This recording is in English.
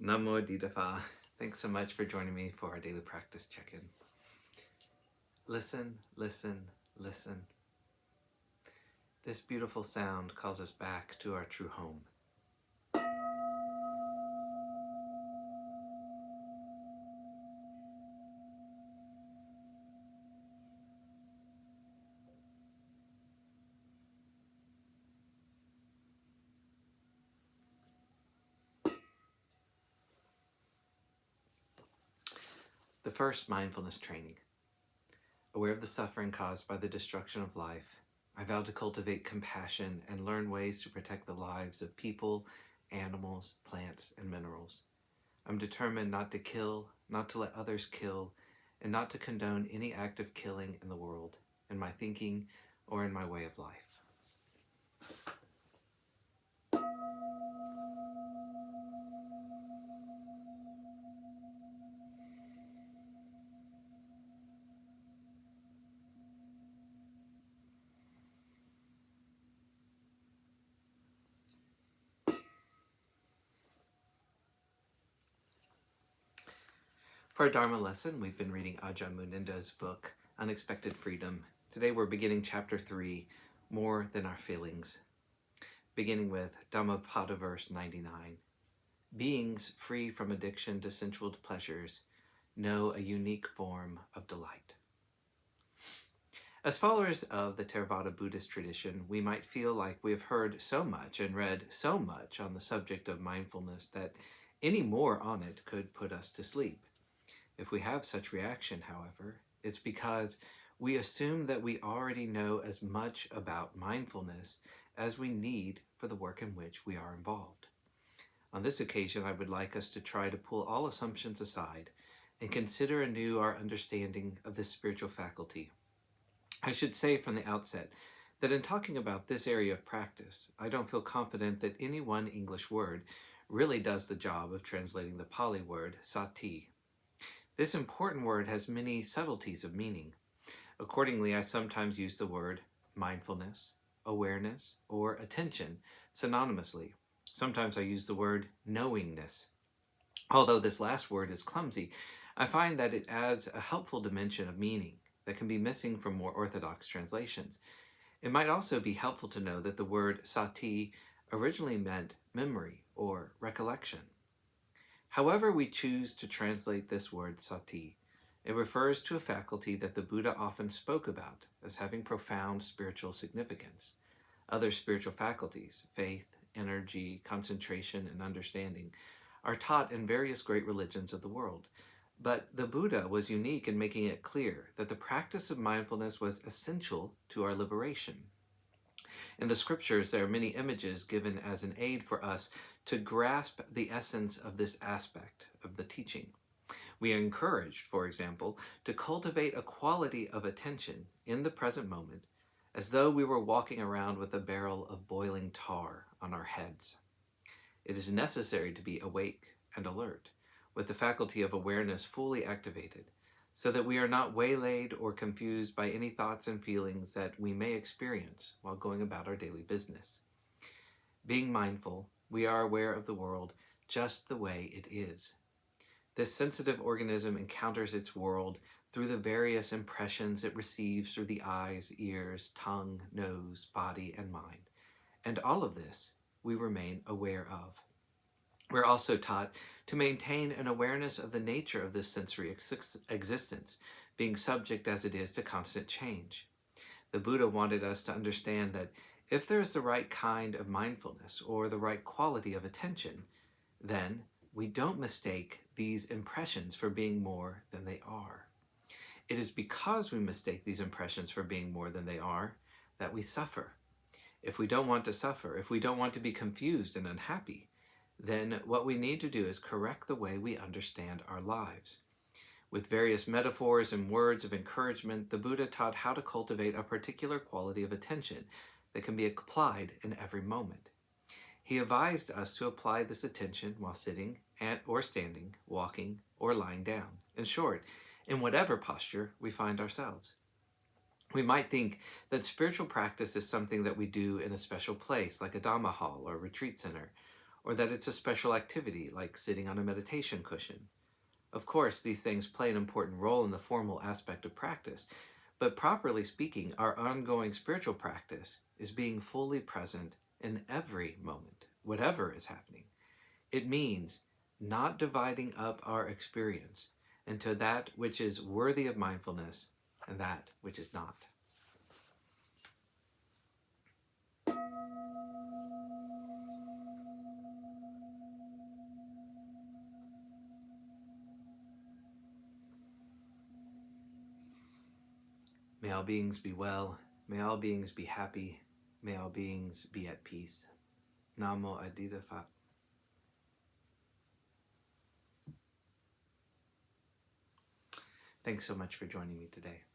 Namo Didafa. Thanks so much for joining me for our daily practice check-in. Listen, listen, listen. This beautiful sound calls us back to our true home. The first mindfulness training. Aware of the suffering caused by the destruction of life, I vow to cultivate compassion and learn ways to protect the lives of people, animals, plants, and minerals. I'm determined not to kill, not to let others kill, and not to condone any act of killing in the world, in my thinking, or in my way of life. For our Dharma lesson, we've been reading Ajahn Munindo's book, Unexpected Freedom. Today we're beginning chapter 3, More Than Our Feelings, beginning with Phat verse 99. Beings free from addiction to sensual pleasures know a unique form of delight. As followers of the Theravada Buddhist tradition, we might feel like we have heard so much and read so much on the subject of mindfulness that any more on it could put us to sleep. If we have such reaction, however, it's because we assume that we already know as much about mindfulness as we need for the work in which we are involved. On this occasion, I would like us to try to pull all assumptions aside and consider anew our understanding of this spiritual faculty. I should say from the outset that in talking about this area of practice, I don't feel confident that any one English word really does the job of translating the Pali word sati. This important word has many subtleties of meaning. Accordingly, I sometimes use the word mindfulness, awareness, or attention synonymously. Sometimes I use the word knowingness. Although this last word is clumsy, I find that it adds a helpful dimension of meaning that can be missing from more orthodox translations. It might also be helpful to know that the word sati originally meant memory or recollection. However we choose to translate this word sati, it refers to a faculty that the Buddha often spoke about as having profound spiritual significance. Other spiritual faculties, faith, energy, concentration, and understanding, are taught in various great religions of the world. But the Buddha was unique in making it clear that the practice of mindfulness was essential to our liberation. In the scriptures, there are many images given as an aid for us to grasp the essence of this aspect of the teaching. We are encouraged, for example, to cultivate a quality of attention in the present moment as though we were walking around with a barrel of boiling tar on our heads. It is necessary to be awake and alert, with the faculty of awareness fully activated, so that we are not waylaid or confused by any thoughts and feelings that we may experience while going about our daily business. Being mindful, we are aware of the world just the way it is. This sensitive organism encounters its world through the various impressions it receives through the eyes, ears, tongue, nose, body, and mind. And all of this we remain aware of. We're also taught to maintain an awareness of the nature of this sensory existence, being subject as it is to constant change. The Buddha wanted us to understand that if there is the right kind of mindfulness or the right quality of attention, then we don't mistake these impressions for being more than they are. It is because we mistake these impressions for being more than they are that we suffer. If we don't want to suffer, if we don't want to be confused and unhappy, then what we need to do is correct the way we understand our lives. With various metaphors and words of encouragement, the Buddha taught how to cultivate a particular quality of attention that can be applied in every moment. He advised us to apply this attention while sitting or standing, walking, or lying down. In short, in whatever posture we find ourselves. We might think that spiritual practice is something that we do in a special place, like a Dhamma hall or retreat center, or that it's a special activity like sitting on a meditation cushion. Of course, these things play an important role in the formal aspect of practice, but properly speaking, our ongoing spiritual practice is being fully present in every moment, whatever is happening. It means not dividing up our experience into that which is worthy of mindfulness and that which is not. May all beings be well. May all beings be happy. May all beings be at peace. Namo Adida Phat. Thanks so much for joining me today.